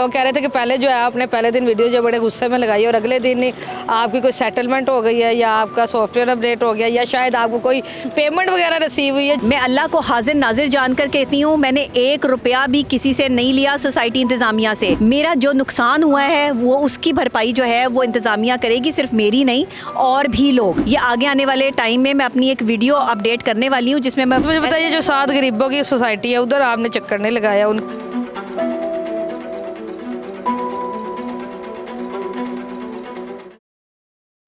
लोग कह रहे थे कि पहले जो है आपने पहले दिन वीडियो जो बड़े गुस्से में लगाई और अगले दिन ही आपकी कोई सेटलमेंट हो गई है या आपका सॉफ्टवेयर अपडेट हो गया या शायद आपको कोई पेमेंट वगैरह रिसीव हुई है। मैं अल्लाह को हाजिर नाजिर जानकर कहती हूँ, मैंने 1 रुपया भी किसी से नहीं लिया सोसाइटी इंतज़ामिया से। मेरा जो नुकसान हुआ है वो उसकी भरपाई जो है वो इंतज़ामिया करेगी, सिर्फ मेरी नहीं और भी लोग। ये आगे आने वाले टाइम में मैं अपनी एक वीडियो अपडेट करने वाली हूँ जिसमें मैं मुझे बताइए, जो 7 गरीबों की सोसाइटी है उधर आपने चक्कर नहीं लगाया उन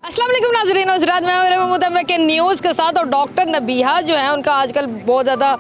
अस्सलाम वालेकुम नाज़रीन और हज़रात, मैं मेरे मुताबिक के न्यूज़ के साथ। और डॉक्टर नबीहा जो है उनका आजकल बहुत ज़्यादा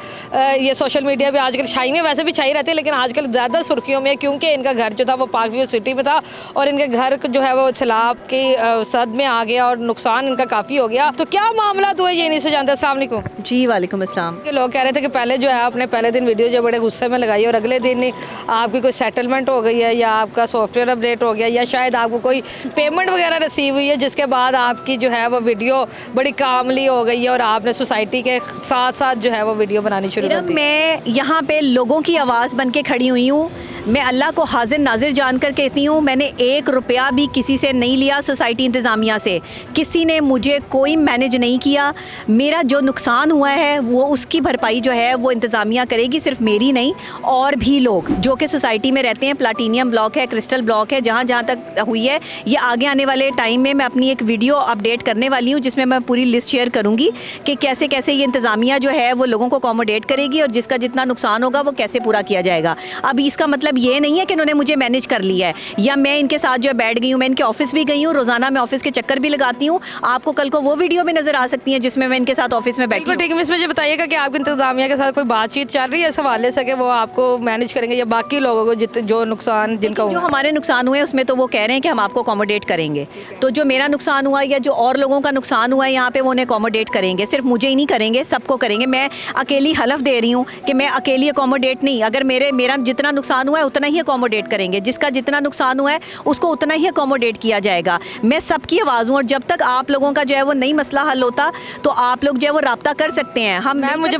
ये सोशल मीडिया पे आजकल छाई में वैसे भी छाई रहती है, लेकिन आजकल ज़्यादा सुर्खियों में क्योंकि इनका घर जो था वो पाकव्यू सिटी में था और इनके घर जो है वो सैलाब की सद में आ गया और नुकसान इनका काफ़ी हो गया। तो क्या मामला तो है ये नहीं से जानते। अस्सलाम वालेकुम जी वालेकुम अस्सलाम। लोग कह रहे थे कि पहले जो है आपने पहले दिन वीडियो जो बड़े गुस्से में लगाई और अगले दिन ही आपकी कोई सेटलमेंट हो गई है या आपका सॉफ्टवेयर अपडेट हो गया या शायद आपको कोई पेमेंट वगैरह रिसीव हुई है, जिसके बाद आपकी जो है वो वीडियो बड़ी कामली हो गई है और आपने सोसाइटी के साथ साथ जो है वो वीडियो बनानी शुरू कर दी। मैं यहाँ पे लोगों की आवाज़ बन के खड़ी हुई हूँ। मैं अल्लाह को हाजिर नाजिर जानकर कहती हूँ, मैंने 1 रुपया भी किसी से नहीं लिया सोसाइटी इंतज़ामिया से। किसी ने मुझे कोई मैनेज नहीं किया। मेरा जो नुकसान हुआ है वो उसकी भरपाई जो है वो इंतज़ामिया करेगी, सिर्फ मेरी नहीं और भी लोग जो कि सोसाइटी में रहते हैं। प्लाटीनियम ब्लॉक है, क्रिस्टल ब्लॉक है, जहाँ जहाँ तक हुई है ये आगे आने वाले टाइम में मैं अपनी एक वीडियो अपडेट करने वाली हूँ जिसमें मैं पूरी लिस्ट शेयर करूँगी कि कैसे कैसे ये इंतज़ामिया जो है वो लोगों को अकोमोडेट करेगी और जिसका जितना नुकसान होगा वो कैसे पूरा किया जाएगा। अब इसका मतलब ये नहीं है कि इन्होंने मुझे मैनेज कर लिया है या मैं इनके साथ जो है बैठ गई हूँ। मैं इनके ऑफिस भी गई हूँ, रोजाना मैं ऑफिस के चक्कर भी लगाती हूँ। आपको कल को वो वीडियो भी नजर आ सकती है जिसमें मैं इनके साथ ऑफिस में बैठी हूँ। ठीक है, मुझे बताइएगा कि आपकी इंतजामिया के साथ कोई बातचीत चल रही है इस हवाले से कि वो आपको मैनेज करेंगे या बाकी लोगों को जो नुकसान जिनका जो हमारे नुकसान हुए उसमें तो वो कह रहे हैं कि हम आपको अकोमोडेट करेंगे। तो जो मेरा नुकसान हुआ या जो और लोगों का नुकसान हुआ है यहाँ पे वो उन्हें अकोमोडेट करेंगे। सिर्फ मुझे ही नहीं करेंगे, सबको करेंगे। मैं अकेली हलफ दे रही हूँ कि मैं अकेली अकोमोडेट नहीं, अगर मेरा जितना नुकसान हुआ है उतना ही अकोमोडेट करेंगे। जिसका जितना नुकसान हुआ है उसको उतना ही अकोमोडेट किया जाएगा। मैं सबकी आवाज़ हूँ और जब तक आप लोगों का जो है वो नई मसला हल होता तो आप लोग जो है वो रब्ता कर सकते हैं। हम मुझे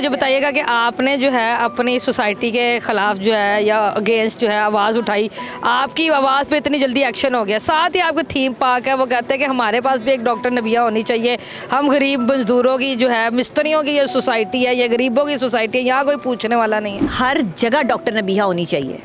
बताइएगा कि आपने जो है अपनी सोसाइटी के ख़िलाफ़ जो है या अगेंस्ट जो है आवाज़ उठाई, आपकी आवाज़ पे इतनी जल्दी एक्शन हो गया। साथ ही आपकी थीम पार्क है, वो कहते हैं कि हमारे पास भी एक डॉक्टर नबीहा होनी चाहिए। हम गरीब मजदूरों की जो है मिस्त्रियों की ये सोसाइटी है, ये गरीबों की सोसाइटी है, यहाँ कोई पूछने वाला नहीं है। हर जगह डॉक्टर नबीहा होनी चाहिए,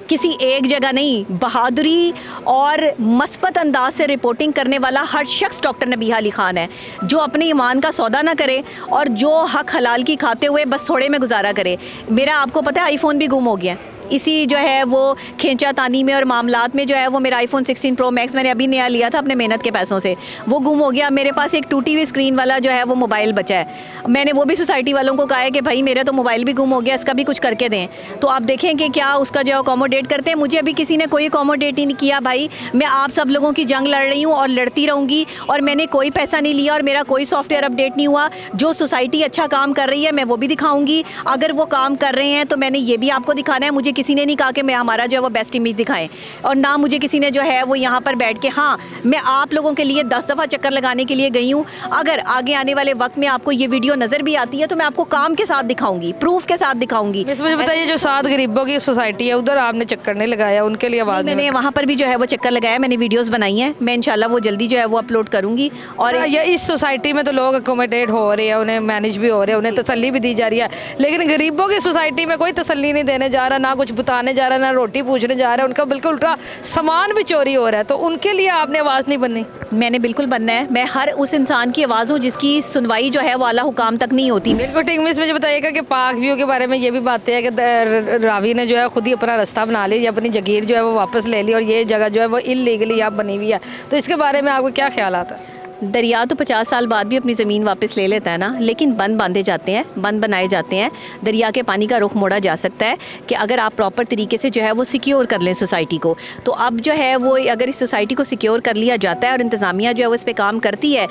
किसी एक जगह नहीं। बहादुरी और मस्बत अंदाज से रिपोर्टिंग करने वाला हर शख्स डॉक्टर नबीहा अली ख़ान है, जो अपने ईमान का सौदा ना करे और जो हक हलाल की खाते हुए बस थोड़े में गुजारा करे। मेरा आपको पता है आईफोन भी गुम हो गया इसी जो है वो खींचा तानी में और मामलात में। जो है वो मेरा आईफोन 16 प्रो मैक्स मैंने अभी नया लिया था अपने मेहनत के पैसों से, वो गुम हो गया। मेरे पास एक टूटी हुई स्क्रीन वाला जो है वो मोबाइल बचा है। मैंने वो भी सोसाइटी वालों को कहा है कि भाई मेरा तो मोबाइल भी गुम हो गया, इसका भी कुछ करके दें। तो आप देखें कि क्या उसका जो अकोमोडेट करते हैं। मुझे अभी किसी ने कोई अकोमोडेट ही नहीं किया। भाई मैं आप सब लोगों की जंग लड़ रही हूँ और लड़ती रहूँगी और मैंने कोई पैसा नहीं लिया और मेरा कोई सॉफ्टवेयर अपडेट नहीं हुआ। जो सोसाइटी अच्छा काम कर रही है मैं वो भी दिखाऊँगी। अगर वो काम कर रहे हैं तो मैंने ये भी आपको दिखाना है। मुझे किसी ने नहीं कहा कि मैं हमारा जो है वो बेस्ट इमेज दिखाएं और ना मुझे किसी ने जो है वो यहाँ पर बैठ के, हाँ मैं आप लोगों के लिए 10 दफ़ा चक्कर लगाने के लिए गई हूँ। अगर आगे आने वाले वक्त में आपको ये वीडियो नज़र भी आती है तो मैं आपको काम के साथ दिखाऊंगी, प्रूफ के साथ दिखाऊंगी। मुझे बताइए, जो 7 गरीबों की सोसाइटी है उधर आपने चक्कर नहीं लगाया, उनके लिए आवाज़ मैंने वहाँ पर भी जो है वो चक्कर लगाया, मैंने वीडियोस बनाई हैं। मैं इंशाल्लाह वो जल्दी जो है वो अपलोड करूँगी। और ये इस सोसाइटी में तो लोग अकोमोडेट हो रहे हैं, उन्हें मैनेज भी हो रहे हैं, उन्हें तसल्ली भी दी जा रही है, लेकिन गरीबों की सोसाइटी में कोई तसल्ली नहीं देने जा रहा, ना कुछ बताने जा रहा, ना रोटी पूछने जा रहा है। उनका बिल्कुल उल्टा सामान भी चोरी हो रहा है। तो उनके लिए आपने आवाज़ नहीं बननी? मैंने बिल्कुल बनना है। मैं हर उस इंसान की आवाज़ हूँ जिसकी सुनवाई जो है वो आला हुकाम तक नहीं होती। बिल्कुल ठीक। मिस मुझे बताइएगा कि पाक व्यू के बारे में ये भी बातें है कि रावी ने जो है खुद ही अपना रास्ता बना लिया, अपनी जगीर जो है वो वापस ले ली और ये जगह जो है वो इलीगली यहाँ बनी हुई है। तो इसके बारे में आपको क्या ख्याल आता है? दरिया तो 50 साल बाद भी अपनी ज़मीन वापस ले लेता है ना, लेकिन बंद बांधे जाते हैं, बंद बनाए जाते हैं। दरिया के पानी का रुख मोड़ा जा सकता है कि अगर आप प्रॉपर तरीके से जो है वो सिक्योर कर लें सोसाइटी को। तो अब जो है वो अगर इस सोसाइटी को सिक्योर कर लिया जाता है और इंतज़ामिया जो है वो इस पर काम करती है।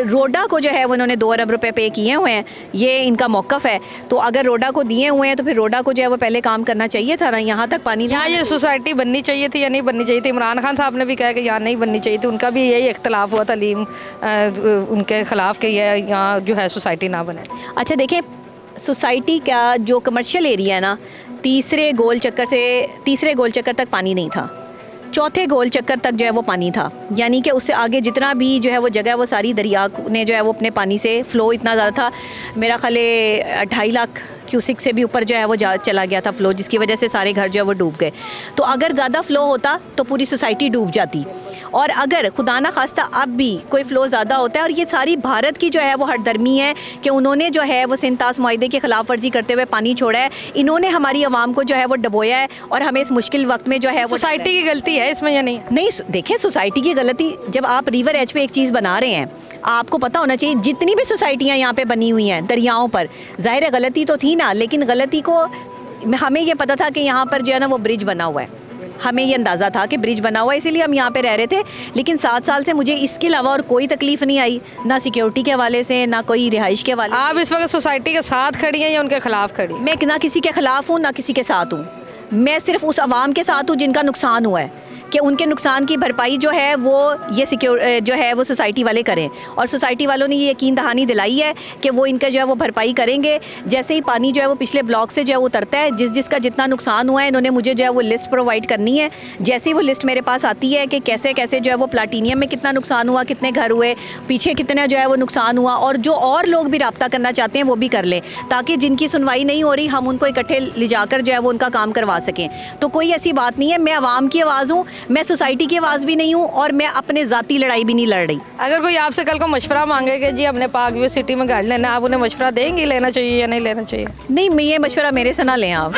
रोडा को जो है वो उन्होंने 2 अरब रुपये पे किए हुए हैं, ये इनका मौक़िफ़ है। तो अगर रोडा को दिए हुए हैं तो फिर रोडा को जो है वो पहले काम करना चाहिए था ना। यहाँ तक पानी, यहाँ ये सोसाइटी बननी चाहिए थी या नहीं बननी चाहिए थी? इमरान खान साहब ने भी कहा कि यहाँ नहीं बननी चाहिए थी, उनका भी यही इख्तलाफ हुआ तालीम उनके ख़िलाफ़ कि यहाँ जो है सोसाइटी ना बने। अच्छा देखें, सोसाइटी का जो कमर्शियल एरिया है ना, तीसरे गोल चक्कर तक पानी नहीं था, चौथे गोल चक्कर तक जो है वो पानी था। यानी कि उससे आगे जितना भी जो है वो जगह वो सारी दरिया ने जो है वो अपने पानी से फ़्लो इतना ज़्यादा था, मेरा ख्याल 2.5 लाख क्यूसिक से भी ऊपर जो है वो चला गया था फ़्लो, जिसकी वजह से सारे घर जो है वो डूब गए। तो अगर ज़्यादा फ़्लो होता तो पूरी सोसाइटी डूब जाती, और अगर खुदा ना खास्ता अब भी कोई फ़्लो ज़्यादा होता है, और ये सारी भारत की जो है वो हरदर्मी है कि उन्होंने जो है वो सिंतास मुआहदे की खिलाफ वर्जी करते हुए पानी छोड़ा है, इन्होंने हमारी आवाम को जो है वो डबोया है, और हमें इस मुश्किल वक्त में जो है वो सोसाइटी की गलती है इसमें या नहीं? नहीं, देखिए सोसाइटी की गलती, जब आप रिवर एज पे एक चीज़ बना रहे हैं, आपको पता होना चाहिए जितनी भी सोसाइटियाँ यहाँ पे बनी हुई हैं दरियाओं पर, ज़ाहिर है गलती तो थी ना, लेकिन गलती को हमें ये पता था कि यहाँ पर जो है ना वो ब्रिज बना हुआ है, हमें ये अंदाज़ा था कि ब्रिज बना हुआ है, इसीलिए हम यहाँ पे रह रहे थे। लेकिन 7 साल से मुझे इसके अलावा और कोई तकलीफ़ नहीं आई, ना सिक्योरिटी के हवाले से, ना कोई रिहाइश के हवाले। आप इस वक्त सोसाइटी के साथ खड़ी हैं या उनके खिलाफ खड़ी? मैं ना किसी के ख़िलाफ़ हूँ ना किसी के साथ हूँ, मैं सिर्फ उस आवाम के साथ हूँ जिनका नुकसान हुआ है, कि उनके नुकसान की भरपाई जो है वो ये जो है वो सोसाइटी वाले करें, और सोसाइटी वालों ने ये यकीन दहानी दिलाई है कि वो इनका जो है वो भरपाई करेंगे। जैसे ही पानी जो है वो पिछले ब्लॉक से जो है वो उतरता है, जिसका जितना नुकसान हुआ है इन्होंने मुझे जो है वो लिस्ट प्रोवाइड करनी है। जैसे ही वो लिस्ट मेरे पास आती है कि कैसे कैसे जो है वो प्लाटीनियम में कितना नुकसान हुआ, कितने घर हुए, पीछे कितना जो है वो नुकसान हुआ, और जो और लोग भी रब्ता करना चाहते हैं वो भी कर लें, ताकि जिनकी सुनवाई नहीं हो रही हम उनको इकट्ठे ले जाकर जो है वो उनका काम करवा सकें। तो कोई ऐसी बात नहीं है, मैं आवाम की आवाज़ हूँ, मैं सोसाइटी की आवाज़ भी नहीं हूँ, और मैं अपने ज़ाती लड़ाई भी नहीं लड़ रही। अगर कोई आपसे कल को मशवरा मांगे कि जी हमने पाक व्यू सिटी में घर लेना, आप उन्हें मशवरा देंगे लेना चाहिए या नहीं लेना चाहिए? नहीं, मैं ये मशवरा मेरे से ना लें आप।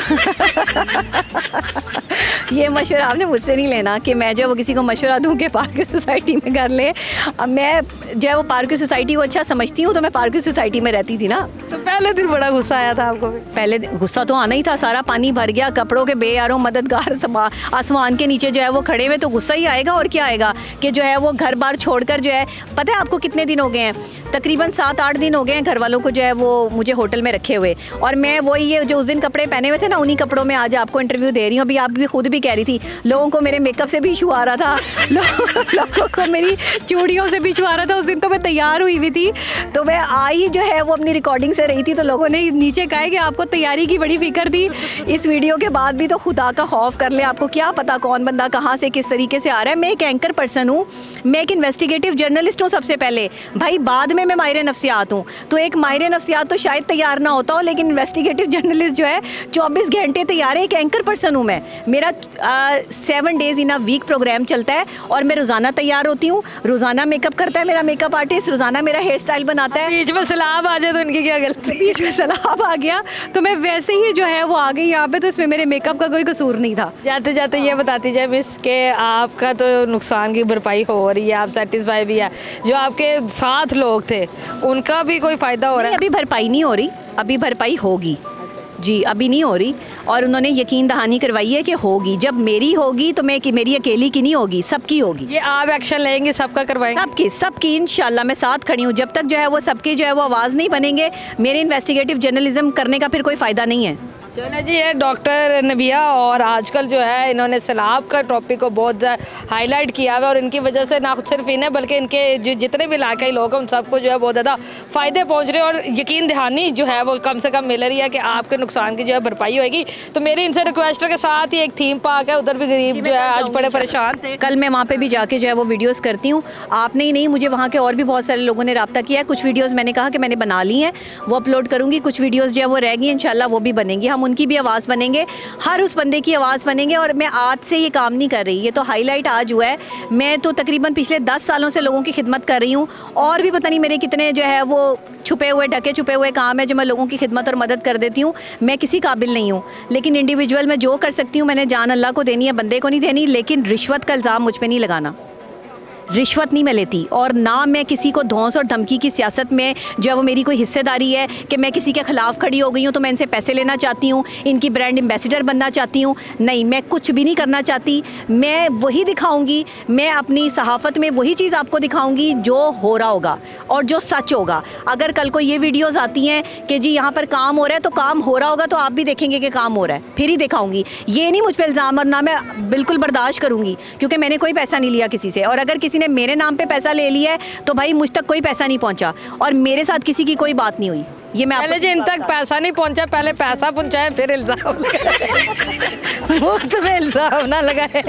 ये मशवरा आपने मुझसे नहीं लेना कि मैं जो वो किसी को मशवरा दूं कि पार्क सोसाइटी में घर ले। अब मैं जो है वो पार्क सोसाइटी को अच्छा समझती हूँ, तो मैं पार्क सोसाइटी में रहती थी ना। तो पहले दिन बड़ा गुस्सा आया था आपको भी? पहले गुस्सा तो आना ही था, सारा पानी भर गया, कपड़ों के बेयारों मददगार आसमान के नीचे जो है वो खड़े हुए, तो गुस्सा ही आएगा और क्या आएगा कि जो है वो घर बार छोड़कर जो है, पता है आपको कितने दिन हो गए हैं, तकरीबन 7-8 दिन हो गए हैं घर वालों को जो है वो मुझे होटल में रखे हुए, और मैं वही ये जो उस दिन कपड़े पहने हुए थे ना, उन्हीं कपड़ों में आज आपको इंटरव्यू दे रही हूँ। अभी आप भी खुद भी कह रही थी लोगों को मेरे मेकअप से भी इशू आ रहा था, लोगों को मेरी चूड़ियों से भी इशू आ रहा था। उस दिन तो मैं तैयार हुई हुई थी, तो मैं आई जो है वो अपनी रिकॉर्डिंग से रही थी, तो लोगों ने नीचे कहा कि आपको तैयारी की बड़ी फिक्र थी। इस वीडियो के बाद भी तो खुदा का खौफ कर ले, आपको क्या पता कौन बंदा कहाँ से किस तरीके से आ रहा है। मैं एक एंकर पर्सन हूँ, मैं एक इन्वेस्टिगेटिव जर्नलिस्ट हूँ सबसे पहले भाई, बाद में मैं माहिर नफ्सियात हूँ। तो एक माहिर नफ्सियात तो शायद तैयार ना होता हो, लेकिन इन्वेस्टिगेटिव जर्नलिस्ट जो है 24 घंटे तैयार है। एक एंकर पर्सन हूँ मैं, मेरा 7 days in a week programme चलता है, और मैं रोज़ाना तैयार होती हूँ, रोज़ाना मेकअप करता है मेरा मेकअप आर्टिस्ट, रोज़ाना मेरा हेयर स्टाइल बनाता है। बीच में सैलाब आ जाए तो इनकी क्या गलती? बीच में सैलाब आ गया तो मैं वैसे ही जो है वो आ गई यहाँ पे, तो इसमें मेरे मेकअप का कोई कसूर नहीं था। जाते जाते ये बताती जाए मिस कि आपका तो नुकसान की भरपाई हो रही है, आप सेटिस्फाई भी है, जो आपके साथ लोग थे उनका भी कोई फ़ायदा हो रहा है? अभी भरपाई नहीं हो रही, अभी भरपाई होगी जी, अभी नहीं हो रही, और उन्होंने यकीन दहानी करवाई है कि होगी। जब मेरी होगी तो मेरी अकेली की नहीं होगी, सबकी होगी। ये आप एक्शन लेंगे, सबका करवाएंगे? सबकी इंशाल्लाह मैं साथ खड़ी हूँ। जब तक जो है वो सबके जो है वो आवाज़ नहीं बनेंगे, मेरे इन्वेस्टिगेटिव जर्नलिज्म करने का फिर कोई फ़ायदा नहीं है। चलो जी, ये डॉक्टर नबिहा, और आजकल जो है इन्होंने सैलाब का टॉपिक को बहुत हाईलाइट किया हुआ, और इनकी वजह से ना सिर्फ इन्हें बल्कि इनके जितने भी इलाकाई लोग हैं उन सबको जो है बहुत ज़्यादा फ़ायदे पहुंच रहे हैं, और यकीन दहानी जो है वो कम से कम मिल रही है कि आपके नुकसान की जो है भरपाई होगी। तो मेरी इनसे रिक्वेस्ट है कि साथ ही एक थीम पार्क है, उधर भी गरीब जो है आज बड़े परेशान थे। कल मैं वहाँ पर भी जाके जो है वो वीडियोज़ करती हूँ। आपने ही नहीं, मुझे वहाँ के और भी बहुत सारे लोगों ने रब्ता किया है। कुछ वीडियोज़ मैंने कहा कि मैंने बना ली हैं, वो अपलोड करूँगी। कुछ वीडियोज़ जो है वो रह गई, इंशाल्लाह वो भी बनेंगी, हम उनकी भी आवाज़ बनेंगे, हर उस बंदे की आवाज़ बनेंगे। और मैं आज से ये काम नहीं कर रही, ये तो हाईलाइट आज हुआ है। मैं तो तकरीबन पिछले 10 सालों से लोगों की खिदमत कर रही हूँ, और भी पता नहीं मेरे कितने जो है वो छुपे हुए काम है जो मैं लोगों की खिदमत और मदद कर देती हूँ। मैं किसी काबिल नहीं हूँ, लेकिन इंडिविजुअल मैं जो कर सकती हूँ मैंने जान अल्लाह को देनी है, बंदे को नहीं देनी। लेकिन रिश्वत का इल्ज़ाम मुझ पर नहीं लगाना, रिश्वत नहीं मैं लेती, और ना मैं किसी को धौंस और धमकी की सियासत में जो है वो मेरी कोई हिस्सेदारी है कि मैं किसी के ख़िलाफ़ खड़ी हो गई हूँ तो मैं इनसे पैसे लेना चाहती हूँ, इनकी ब्रांड एम्बेसडर बनना चाहती हूँ। नहीं, मैं कुछ भी नहीं करना चाहती। मैं वही दिखाऊँगी, मैं अपनी सहाफ़त में वही चीज़ आपको दिखाऊँगी जो हो रहा होगा और जो सच होगा। अगर कल को ये वीडियोज़ आती हैं कि जी यहाँ पर काम हो रहा है, तो काम हो रहा होगा तो आप भी देखेंगे कि काम हो रहा है, फिर ही दिखाऊँगी। ये नहीं मुझ पर इल्ज़ाम, और ना मैं बिल्कुल बर्दाश्त करूँगी, क्योंकि मैंने कोई पैसा नहीं लिया किसी से, और अगर किसी ने मेरे नाम पे पैसा ले लिया है तो भाई मुझ तक कोई पैसा नहीं पहुंचा, और मेरे साथ किसी की कोई बात नहीं हुई। ये मैं पहले आपको जिन तक पैसा नहीं पहुंचा, पहले पैसा पहुंचाए फिर इल्जाम मुफ्त में इल्जाम ना लगाए।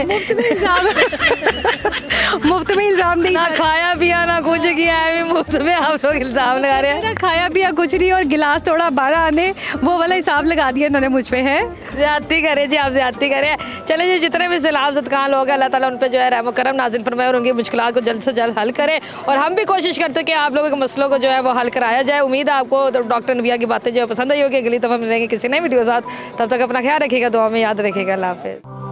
मुफ्त में इल्ज़ाम नहीं, ना खाया पिया ना कुछ किया है, मुफ्त में आप लोग इल्जाम लगा रहे हैं। ना खाया पिया कुछ नहीं और गिलास थोड़ा 12 आने, वो वाला हिसाब लगा दिया इन्होंने मुझ पे है। ज्यादती करे जी, आप ज्यादती करें। चले जी, जितने भी सैलाब ज़दगान लोग हैं, अल्लाह ताला उन पे जो है रहम करम नाज़िल फरमाए और उनकी मुश्किलात को जल्द से जल्द हल करें। और हम भी कोशिश करते हैं कि आप लोगों के मसलों को जो है वो हल कराया जाए। उम्मीद है आपको डॉक्टर नबिया की बातें जो है पसंद आई होगी। अगली दफ़ा मिलेंगे किसी नई वीडियो के साथ, तब तक अपना ख्याल रखिएगा, दुआ में याद रखिएगा। अल्लाह हाफ़िज़।